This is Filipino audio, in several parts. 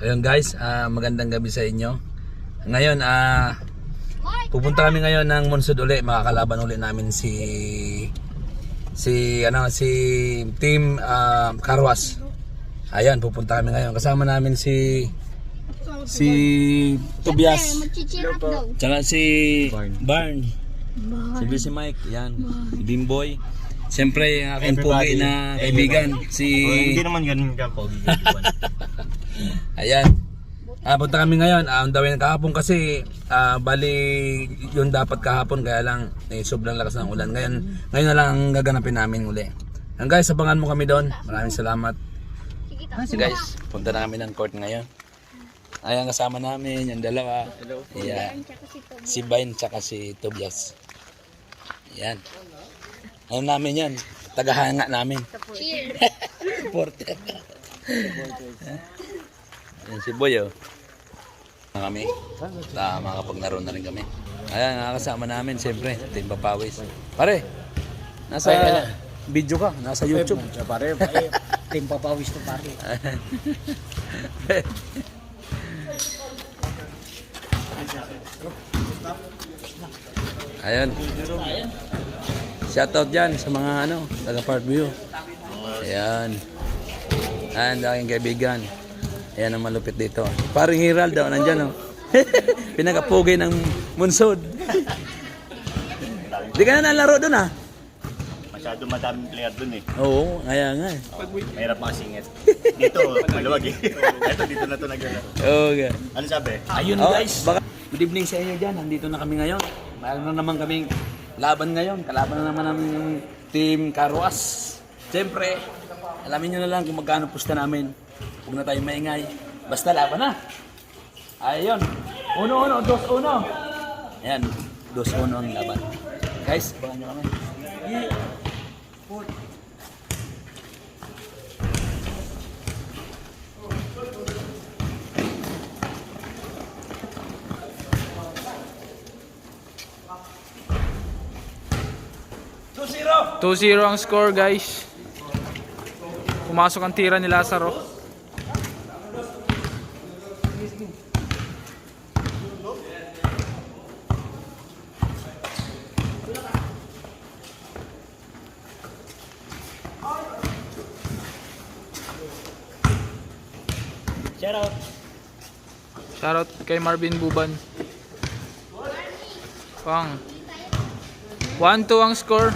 Ayun guys, magandang gabi sa inyo. Ngayon, pupunta kami ngayon ng Monsod uli. Makakalaban uli namin si Team Carwas. Ayan, pupunta kami ngayon. Kasama namin si Tobias. Tsaka si Barn. Si Mike, yan. Si Bimboy. Siyempre, ang aking pogi na kaibigan, hindi naman ganun ka, pogi. Ayan. Punta kami ngayon. On the way kahapon kasi bali yun dapat kahapon kaya lang sobrang lakas ng ulan. Ngayon na lang ang gaganapin namin uli. And guys, abangan mo kami doon. Maraming salamat. Guys, punta na kami ng court ngayon. Ayan, kasama namin yung dalawa. Ayan. Si Bain tsaka si Tobias. Ayan. Ano namin yan? Tagahanga namin. Cheers! Supporter. Ayan si Boy, oh. Kami. Makapaglaro na rin kami. Ayan, nakakasama namin, siyempre. Team Papawis. Pare, nasa video ka, nasa YouTube. Pare, Team Papawis to pare. Ayun. Shoutout dyan sa mga taga Parkview. Ayan. Ayan, aking kaibigan. Ayan ang malupit dito. Paring Herald daw, nandyan, oh. Pinakapugi ng Monsod. Di ka na nalaro dun, ah. Masyado madaming player dun eh. Oo, kaya nga. Mahirap makasingit. Dito, maluwag eh. Dito na to naglalaro. Okay. Ano sabi? Ayun guys. Good evening sa inyo dyan. Nandito na kami ngayon. Mayroon na naman kaming laban ngayon. Kalaban na naman namin yung Team Carwas. Siyempre, alamin nyo na lang kung magkano pusta namin. Huwag na tayong maingay. Basta laban na. Ayun. 1-1, 2-1. Ayan. 2-1 ang laban. Guys, abangan nyo kami. Two 2-0 ang score, guys. Pumasok ang tira ni Lazaro. Shoutout kay Marvin Buban. Pang 1-2 ang score.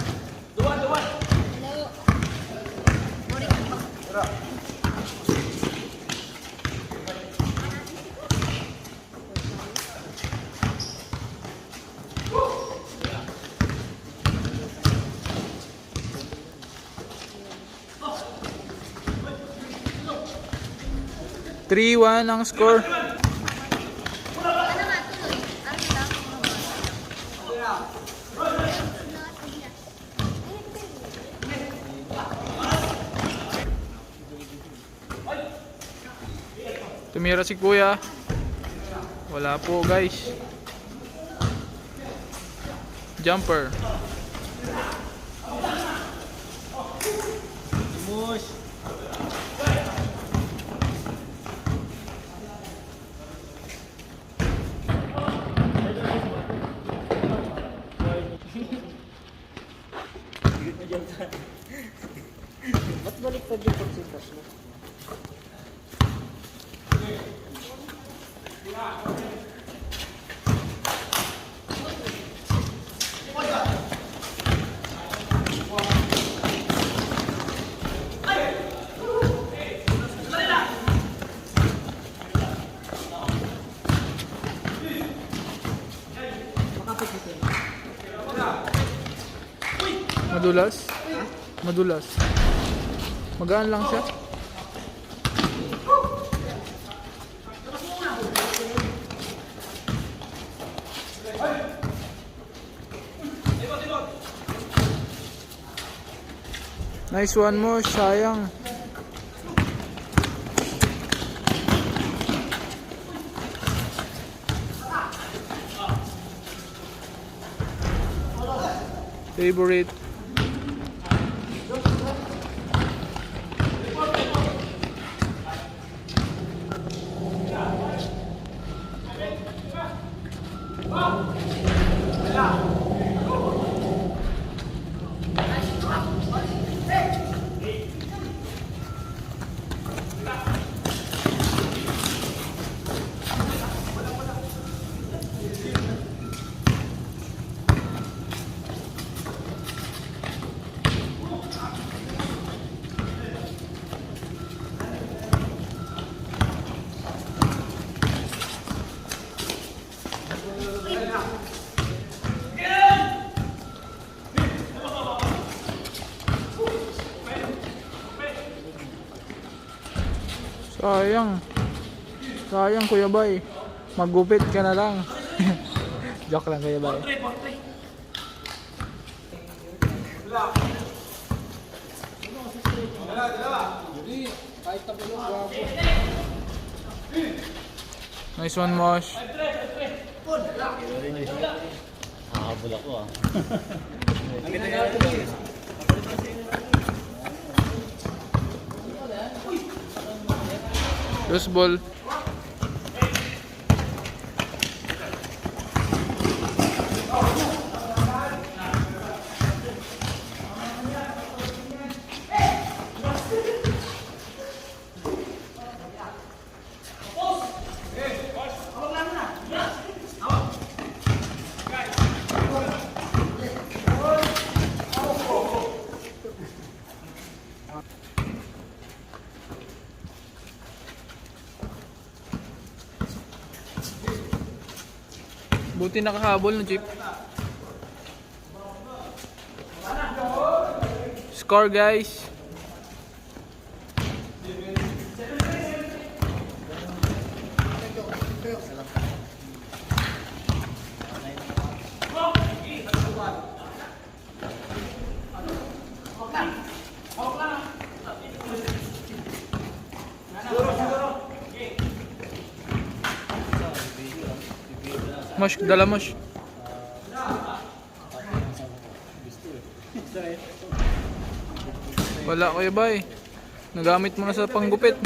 Three-one ang score. Tumira si Kuya. Wala po, guys. Jumper. Ba't balik pa din pagsitas mo? Madulas. Madulas. Magaan lang siya. Nice one mo, sayang. Favorite. Sayang. Sayang Kuya Bay. Magupit ka na lang. Joke lang Kuya Bay. Nice one, Mosh. Hahabol ako ah. Loose ball. Buti nakahabol no, Chip. Score, guys. Mosh, dala Mosh. Wala Kuya Bay. Nagamit mo na sa panggupit.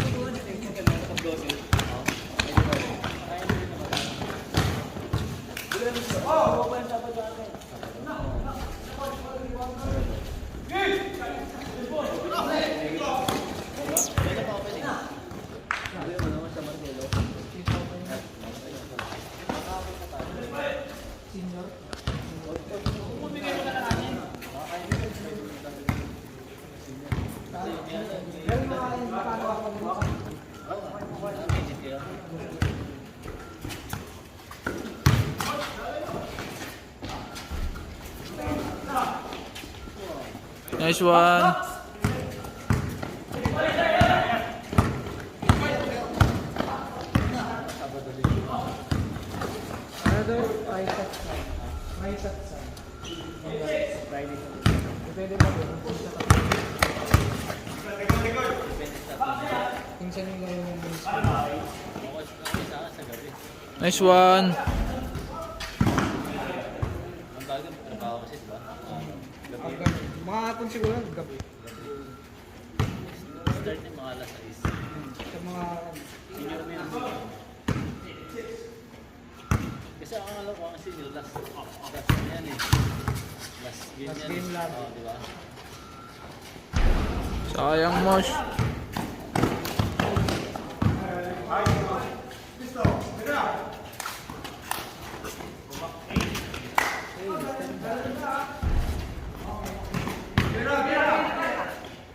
Nice one. Nice one. Mga hapon siguro, gabi. Start yung mga alas 6. Sa mga... Senior mo yan. Kasi ang alam ko, ang senior, last na yan eh. Last game yan. Oo, di ba? Sayang Mosh.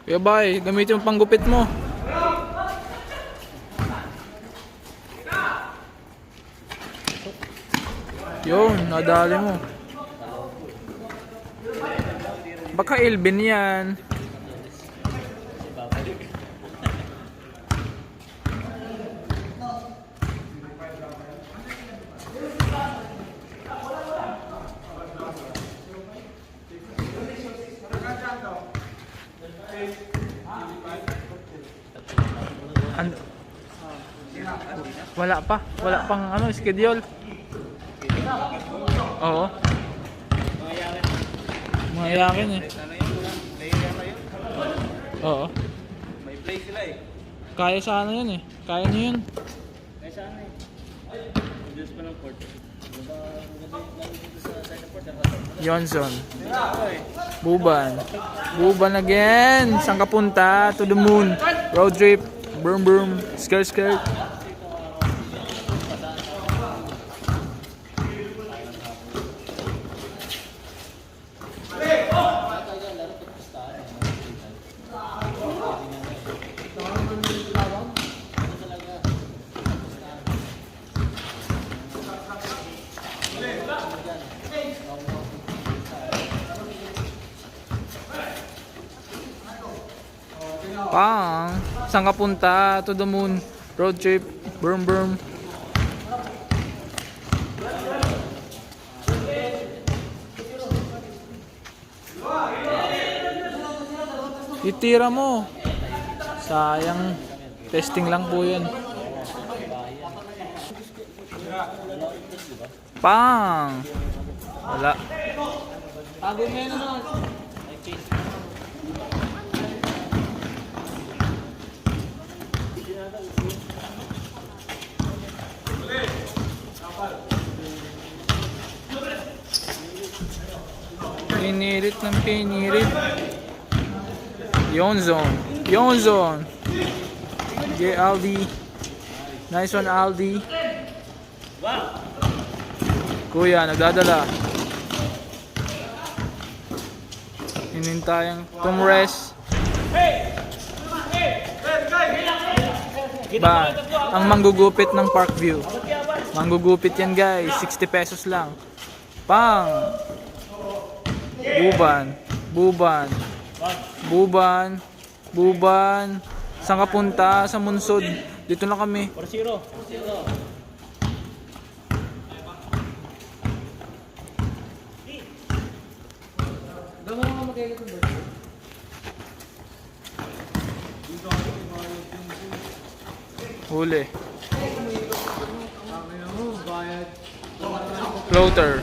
Kuya Bay, gamitin yung panggupit mo. Yun, nadali mo. Baka Elvin yan. Wala pa. Wala pang ano, schedule. Oo. Mga yakin eh. Oo. May play sila eh. Kaya sana yun eh. Kaya niyo yun. Kaya saan eh. Diyos pa ng court. Johnson. Buban. Buban again. Saan ka punta? To the moon. Road trip. Boom boom. Skirt skirt. Pang, saan ka punta? To the moon. Road trip. Boom boom. Itira mo. Sayang. Testing lang po yan. Pang! Wala. Tago mo yun ano. Pinirit ng pinirit. Yon zone. Yon zone. Okay, Aldi. Nice one, Aldi. Kuya, nagdadala. Hinintayang tumres. Ba, ang manggugupit ng Parkview. Manggugupit yan guys, 60 pesos lang. Pang! Buban. Buban. Buban. Buban. Saan ka punta? Sa Munsod. Dito na kami. 4-0. Huli. Floater.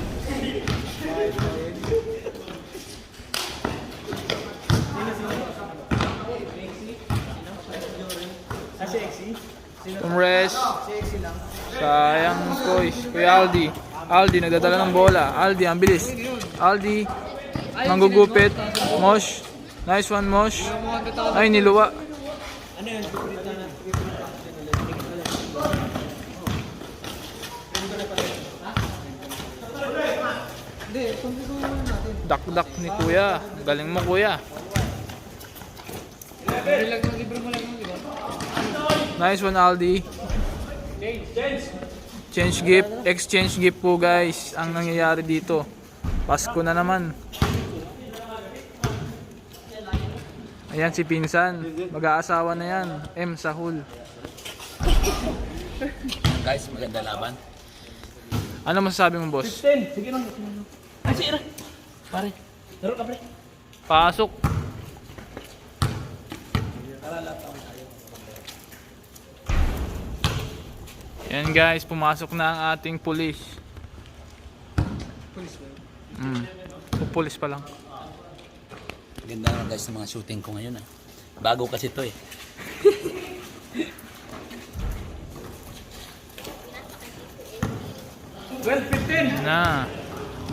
Tumres. Sayang boys. Kuya Aldi. Aldi nagdadala ng bola. Aldi ang bilis. Aldi manggugupit. Mosh. Nice one, Mosh. Ay, niluwa. Dak-dak ni Kuya. Galing mo, Kuya. Nice one, Aldi. Change gift. Exchange gift po, guys. Ang nangyayari dito. Pasko na naman. Ayan si Pinsan. Mag-aasawa na yan. M. Sahul. Guys, maganda laban. Ano masasabi mo, boss? 10. Sige lang. Ay, sige lang. Pare. Laro ka, pre. Pasok. Yan guys, pumasok na ang ating pulis. Police ba? Pulis pa lang. Ganda na guys ng mga shooting ko ngayon ah. Bago kasi to eh. Yan na.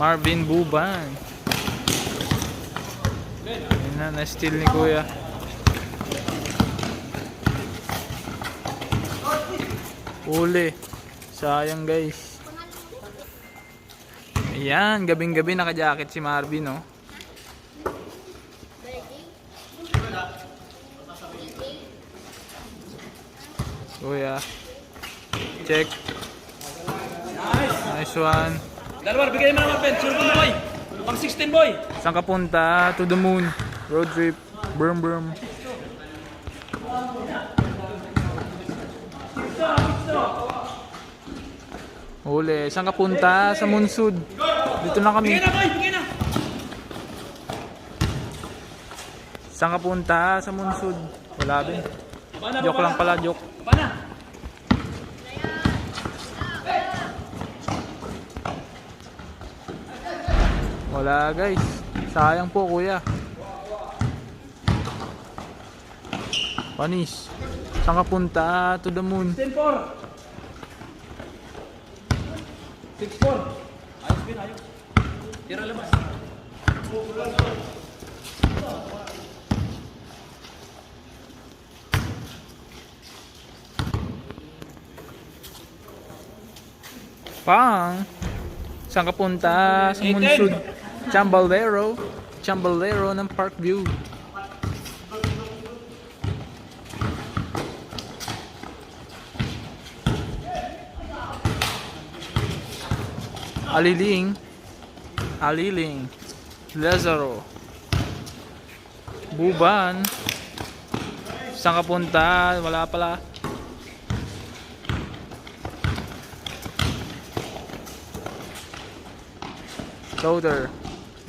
Marvin Buban. Yan na, na-steal ni Kuya. Uli. Sayang guys. Ayan, gabing-gabi naka-jacket si Marvin, oh. Kuya. Check. Nice one. Dalawar, bigay mo naman, Ben. Surfing boy. Pang 16, boy. Saan ka punta? To the moon. Road trip. Brum brum. Huli. Saan ka punta? Sa Munsud. Dito na kami. Bigay na, boy. Bigay na. Saan ka punta? Sa Munsud. Wala din. Baba na, Joke baba lang na. pala, joke. Baba na. Wala guys. Sayang po kuya. Panis. Saan ka punta? To the moon. 10-4. 6-4. Ayos, Ben. Ayos. Tira labas. Pang. Saan ka punta? Sa Munsud. Chambalero. Chambalero ng Parkview. Aliling. Aliling. Lazaro. Buban. Saan ka punta? Wala pala. Floater.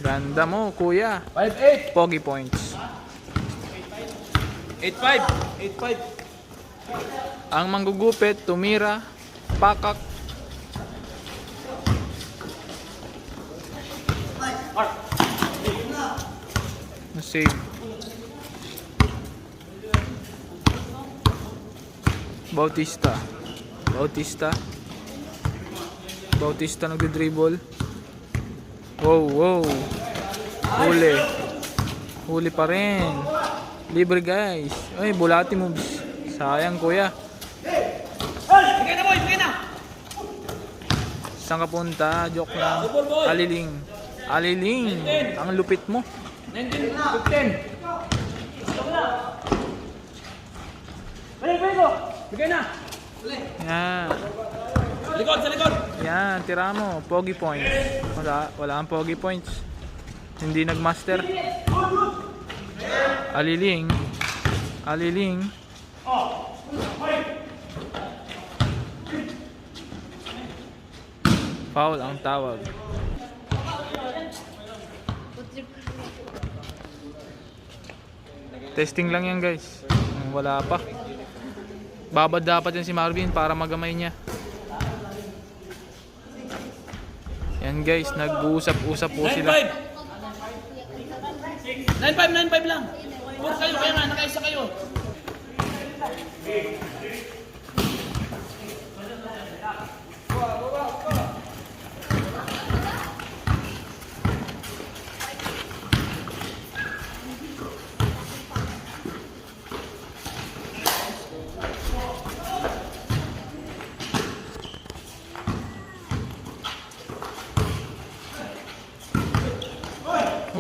Ganda mo, kuya. 5-8. Pogi points. 8-5. Ang manggugupit, tumira, pakak. Save. Bautista. Bautista nagdi-dribble. Wow. Huli pa rin. Libre guys. Ay, bulati moves. Sayang kuya. Saan ka punta? Joke lang. Aliling. Ang lupit mo. 19-15. Bigay na. Yan. Sa likod. Yan, tira mo. Pogi points. Wala ang pogi points. Hindi nagmaster. Aliling. Foul ang tawag. Testing lang yan guys. Wala pa. Babad dapat yan si Marvin para magamay niya. Yan guys, nag-uusap-usap po sila. 9-5 lang. Puro kayo, kaya nga, nakaisa kayo.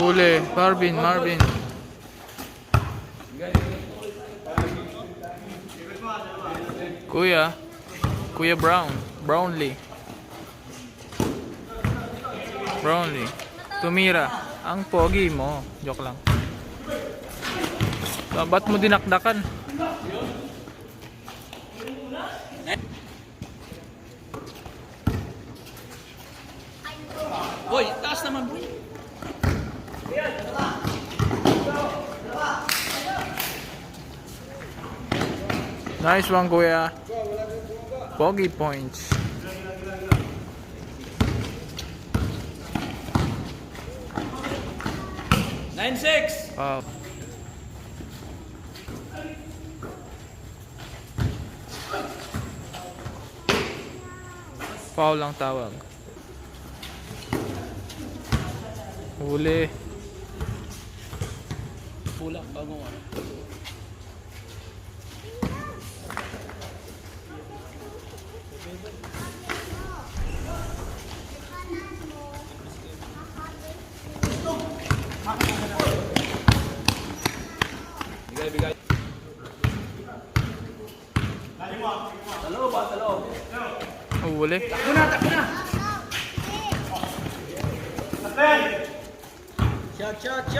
Huli, Marvin. Kuya Brownlee. Tumira. Ang pogi mo. Joke lang. Ba't mo dinakdakan? Boy, taas naman boy. Nice one, kuya. Pogi points. Wow. Foul lang tawag. Huli. Pulak, bago ano. Bigay. Huli. Takbo na.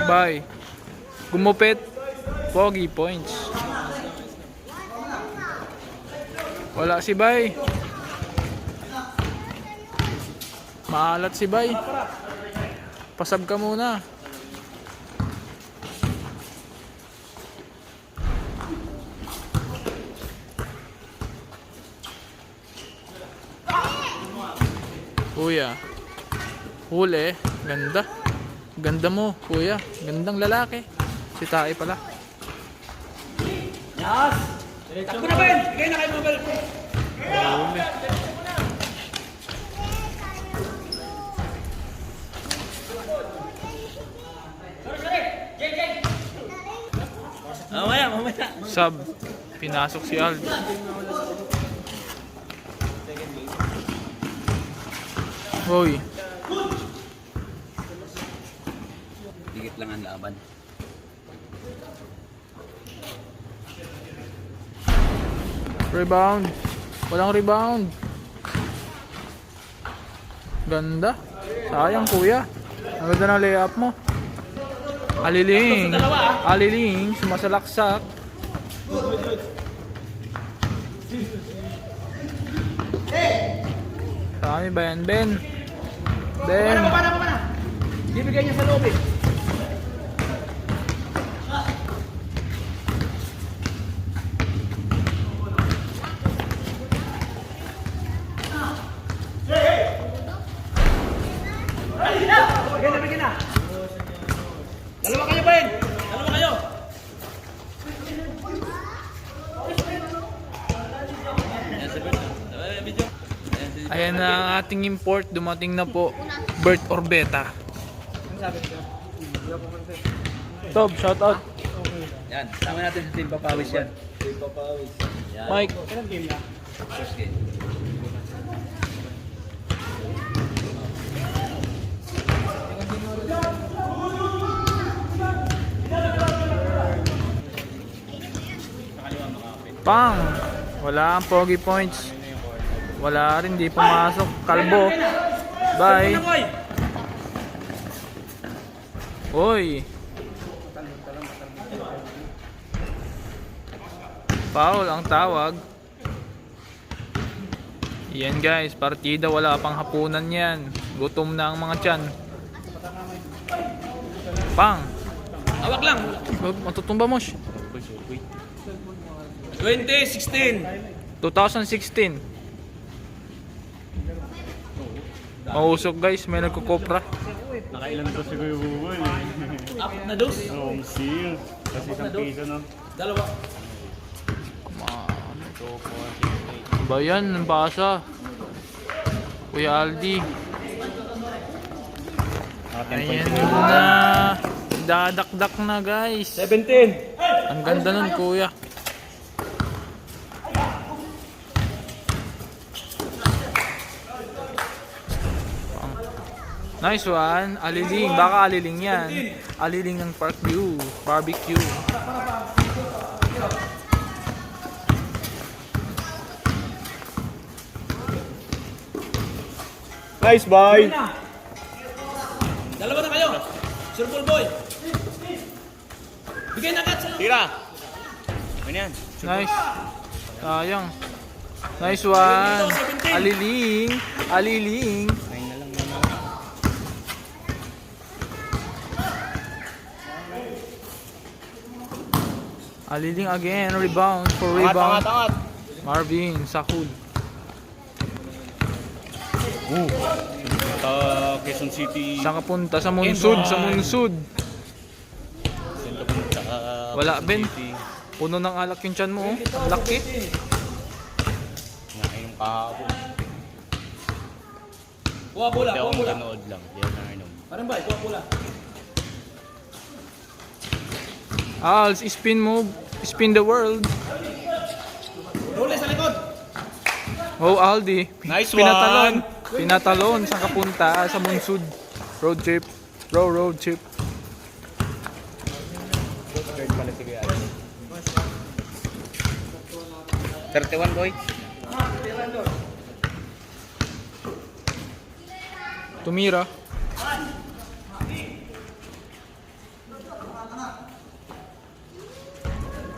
Bye. Gumupit. Pogi points. Wala si Bay. Maalat si Bay. Pasab ka muna. Kuya. Huli. Ganda. Ganda mo, kuya. Gandang lalaki. Si Tae pala. Yes! Takbo na Ben! Bigay na kayo mga bel. Huli. Mamaya. Sub. Pinasok si Aldi. Hoy. Dikit lang ang laban. Rebound. Walang rebound. Ganda. Sayang kuya. Ang ganda ng layup mo. Aliling. Sumasalaksak. Sami ba yan, Ben? Ben. Bibigyan niya sa loob eh. Bigyan na. Dalawa kayo, Ben! Dalawa kayo! Ayan na ang ating import. Dumating na po. Bert Orbeta. Tob, shout out. Yan, sama natin sa Team Papawis yan. Team Papawis. Yan. Mike. First game. Pang. Wala ang pogi points. Wala rin, di pumasok. Kalbo. Bye. Oy. Foul ang tawag. Yan guys, partida, wala pang hapunan yan. Gutom na ang mga tiyan. Pang. Awak lang! Matutumba mo siya. 2016! 2016. Mausok guys, may nagkukopra. Nakailan to si Kuya Buboy. Apat na dos? Home seal. Kasi isang piso, no? Dalawa. Ba yan, ang basa. Kuya Aldi. Ayan na. Dadakdak na guys. 17! Ang ganda nun kuya. Nice one. Aliling. Baka aliling yan. Aliling ng Parkview. Barbecue. Nice, boy! Dalawa na kayo! Surbol boy! Bigay na agad sa Tira! Ano yan? Nice. Sayang. Nice one. Aliling. Aliling. 9 na lang naman. Aliling again. Rebound. For rebound. Angat! Marvin. Sakul. Quezon City. Saan ka punta? Sa Munsud. Sa Munsud. Sento punta. Wala, Ben. City. Puno ng alak yung tiyan mo. Oh. Ang laki. Nakainom kahapon. Kuha bola, Hindi kuha akong bola. nanood lang. Hindi ako nakainom. Parang ba, kuha bola. Als, spin move. Spin the world. Huli sa likod! Oh, Aldi. Nice Pinatalon. one. Pinatalon. Saan ka punta? Sa Munsud. Road trip. Road trip. Third pala si Kuya Alvin. 31, boy. Tumira.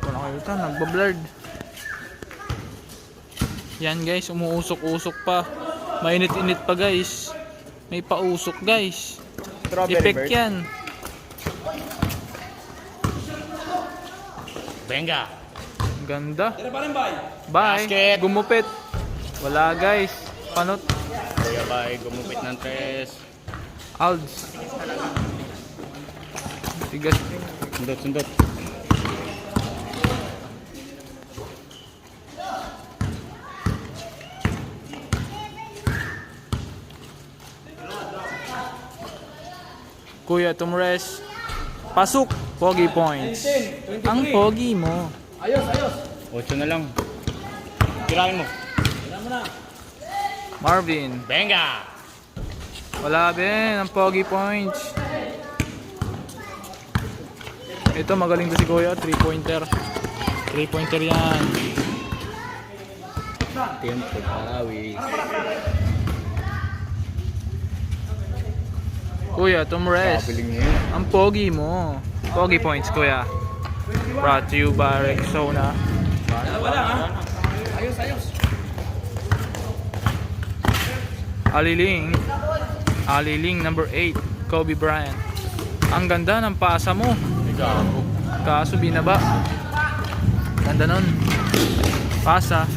Wala kayo ta, nagbablurred. Yan guys, umuusok-usok pa. Mainit-init pa guys. May pausok guys. Effect yan. Benga. Ganda. Tira pa rin ba? Bye. Basket. Gumupit. Wala guys. Panot. Kuya Bay, gumupit ng 3. Alds. Tigas. Sundot. Kuya Tumres. Pasok. Pogi points. Ang pogi mo. Ayos! 8 na lang. Tirahin mo. Tira mo na! Marvin. Benga. Wala Ben. Ang pogi points. Ito magaling to si Kuya. 3-pointer. 3-pointer yan. Tempo, Pawis. Kuya Tumres. Kapiling niya yun. Ang pogi mo. Pogi points Kuya. Brought to you by Rexona. Dalawa lang ha! Ayos! Aliling. Aliling number 8. Kobe Bryant. Ang ganda ng pasa mo. Gago. Kaso binaba. Ganda nun. Pasa.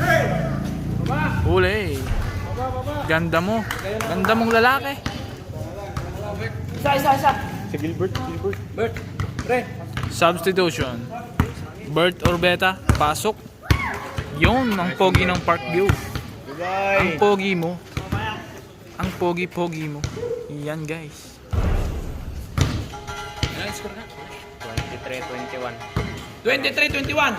Huli. Ganda mo. Ganda mong lalaki. Si Gilbert. Substitution. Bert Orbeta. Pasok. Yun ang pogi ng Parkview. Ang Bye. pogi mo. Ang pogi-pogi mo. Yan guys. 23-21. 23-21.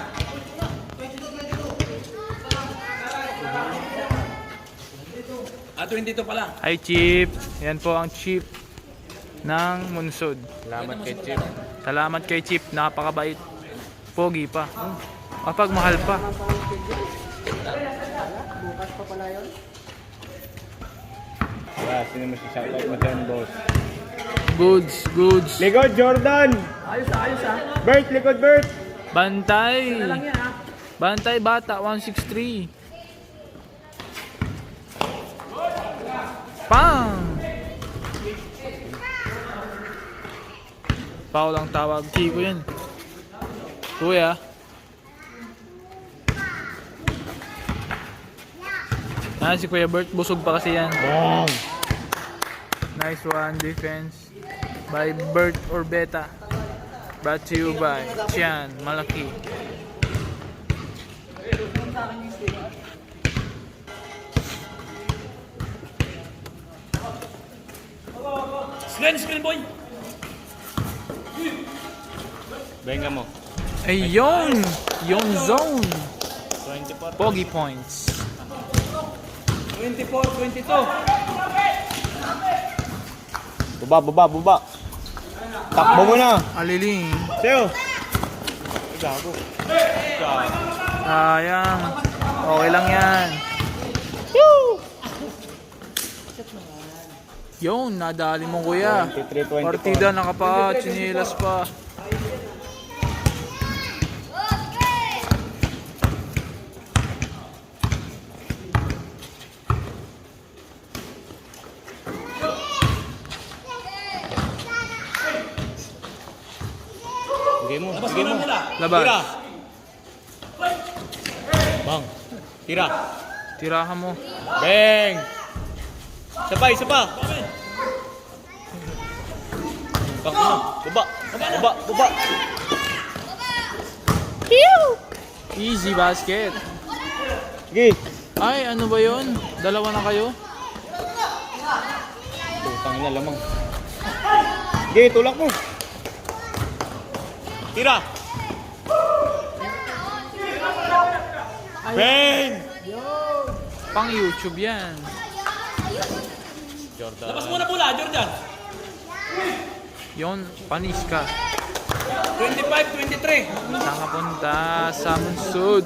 Ah, 22 pa lang. Hi Chip. Yan po ang Chip ng Munsod. Salamat kay Chip. Salamat kay Chip. Napakabait. Pogi pa. Kapag mahal pa. Sino mo si shoutout mo dyan, boss? Goods. Likod, Jordan! Ayos Bert, likod, Bert! Bantay. Bantay bata 163. Pang. Foul ang tawag. Kiko yan. Kuya. Si Kuya Bert. Busog pa kasi yan. Bang! Nice one. Defense by Bert Orbeta. Brought to you by Tian Malaki. Screen boy. Benga mo. Ayun! Yung zone. 24. Pogi points. 24-22. Buba. Takbo mo na. Aliling. Sa'yo. Gago. Sayang. Okay lang yan. Yun, nadali mo kuya. 23-24. Partida nakapa, chinilas pa. Sige mo. Labas. Tira. Bang. Tira. Tirahan mo. Bang. Isa pa. Bang mo. Buba. Easy basket. Sige. Ay, ano ba yun? Dalawa na kayo? Putang ina lamang. Sige, tulak mo. Tira. Bang. Pang YouTube yan. Jordan. Labas muna pula, Jordan. Yun, panis ka. 25-23. Saan ka punta? Sa Munsod.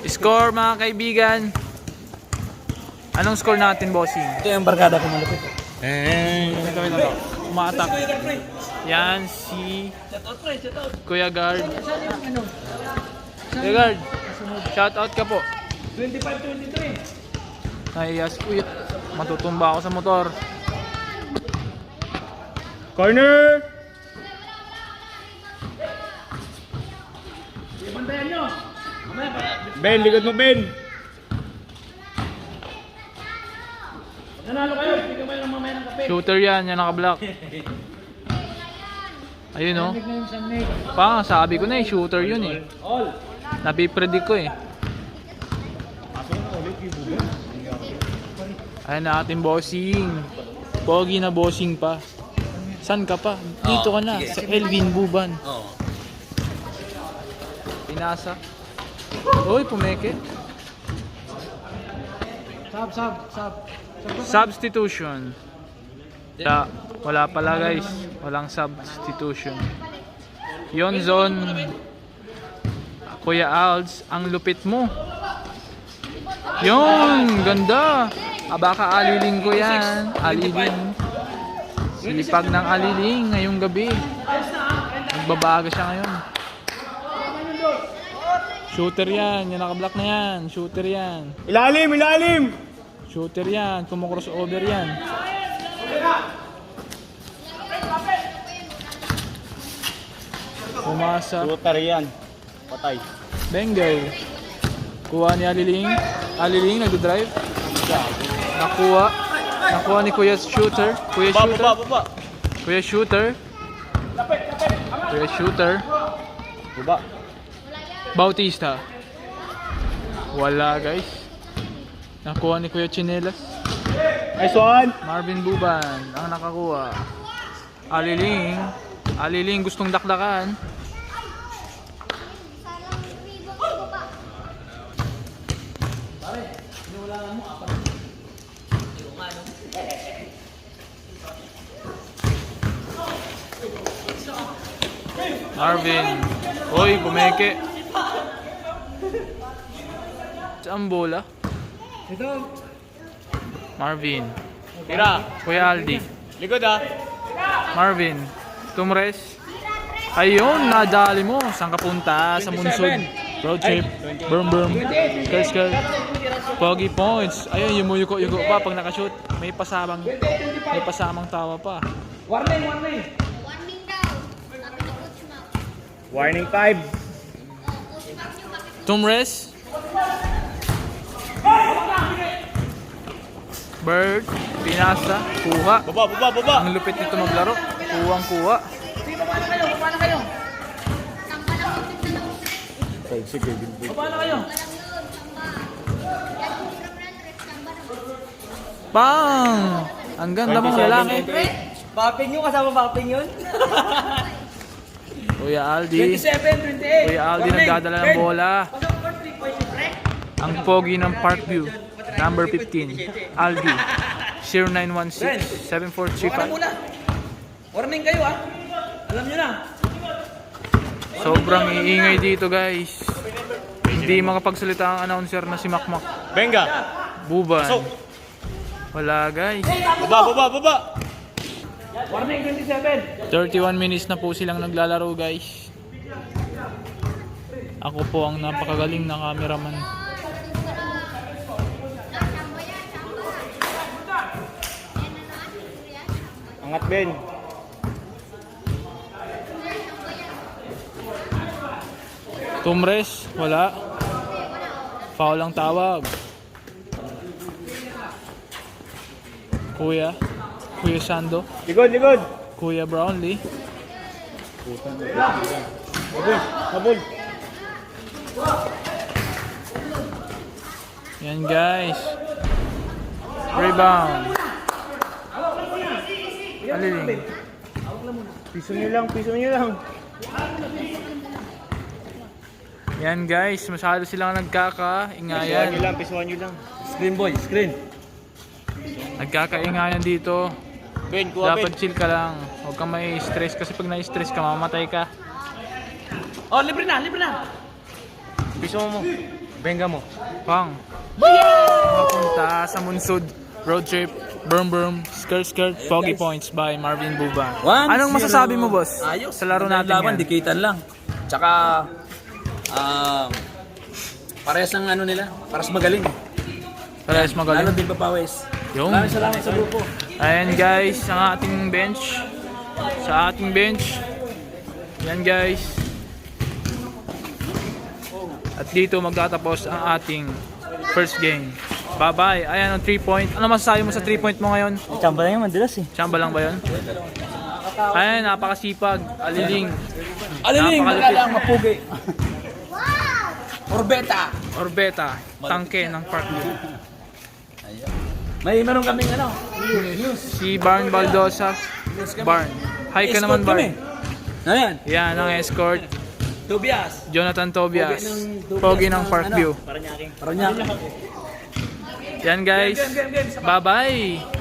Score mga kaibigan. Anong score natin, bossing? Ito yung barkada ko malupit. Gawin na to. Umaatak. Yan si Kuya Guard. Kuya Guard, shout out ka po. 25-23. Nahiyas kuya. Matutumba ako sa motor. Corner. Ben, likod mo, Ben. Nanalo kayo, bigyan mo ng mamaya ng kape. Shooter yan naka-block. Ayun oh. Pa, sabi ko na shooter yun eh. Napipredict ko eh. Ayan na ating bossing. Pogi na bossing pa. San ka pa? Dito ka na. Sa Elvin Buban. Oo. Pinasa. Uy, pumeke. Substitution. Wala pala guys. Walang substitution. Yon zone. Kuya Alds, ang lupit mo. Yon, ganda. Baka aliling ko yan. Aliling. Sipag ng aliling ngayong gabi. Nagbabaga siya ngayon. Shooter yan. Yan naka-block na yan. Shooter yan. Ilalim. Shooter yan. Kumu-crossover yan. Pumasa. Shooter yan. Patay. Bengal. Kuha ni Aliling. Aliling nagdo-drive. Nakuha. Nakuha ni Kuya Shooter. Kuya Baba, Shooter. baba, baba. Kuya Shooter. Kuya Shooter. Baba. Bautista. Wala guys. Nakuha ni Kuya Chinelas. Nice one. Marvin Buban ang nakakuha. Aliling. Aliling gustong dakdakan. Marvin. Oy, pumeke. Saan bola? Ito. Marvin. Tira. Kuya Aldi. Likod ah. Marvin. Tumres. Ayun, nadali mo. Saan ka punta? Sa Munsod. Road trip. Boom boom. Skirt skirt. Pogi points. Ayun, yumuko-yuko pa pag nakashoot. May pasamang tawa pa. Warning, warning. Warning daw. Sabi ni Coach Mac. Warning 5. Coach Mac nyo, bakit Tumres. Bird. Pinasa. Kuha. Baba, baba, baba. Ang lupit nito maglaro. Kuwang kuha. samba lang yung na lang? Sige, Baba na kayo. Samba lang yun, samba. Yan, hirap na, Trek, samba na. Pang! Ang ganda mong lalaki. Bapping yun, kasama bapping yun. Kuya Aldi. 27, 28. Kuya Aldi nagdadala ng bola. Ang pogi ng Parkview. Number 15. Aldi. 0916 7435. Muna. Warning kayo ah. Alam nyo na. Sobrang iingay dito guys. Hindi makapagsalita ang announcer na si Makmak. Benga. Buban. So. Wala guys. Baba, baba, baba. Warning 27. 31 minutes na po silang naglalaro guys. Ako po ang napakagaling na cameraman. Angat Ben. Tumres, wala. Foul ang tawag. Kuya Sando, Likod, likod. Kuya Brownlee. Habol, habol. Yan guys. Rebound. Aliling. Piso nyo lang, piso nyo lang. Yan guys, masyado silang Pisuan nyo nagkakaingayan. lang, pisuan nyo lang. Screen boy, screen. Nagkakaingayan dito. Ben, kuha Ben. Dapat chill ka lang. Huwag kang may stress kasi pag na-stress ka, mamatay ka. Oh, libre na, libre na. Piso mo. Benga mo. Pang. Papunta sa Munsod. Road trip. Boom boom. Skirt skirt. Pogi points by Marvin Buban. 1-0. Anong masasabi mo boss? Ayos. Sa laro natin Laban, yan. dikitan lang. Tsaka, parehas ng ano nila, parehas magaling. Parehas Lalo magaling. din papawis. Yung. Maraming salamat sa grupo. Ayan guys, ang ating bench. Sa ating bench. Yan guys. At dito magtatapos ang ating first game. Bye-bye. Ayan ang 3-point. Ano masasabi mo sa 3-point mo ngayon? Chamba lang yung madalas eh. Chamba lang ba yun? Ayan, napakasipag. Aliling. Aliling, Napakalupit. wala lang mapugi. Orbeta. Orbeta. Tangke ng Parkview. May meron kaming ano. Si Barn Baldosa. Barn. Hi ka naman, Barn. Ayan. Yan ang escort. Tobias. Jonathan Tobias. Pogi ng Parkview. Parang niya. Yan guys. Bye-bye.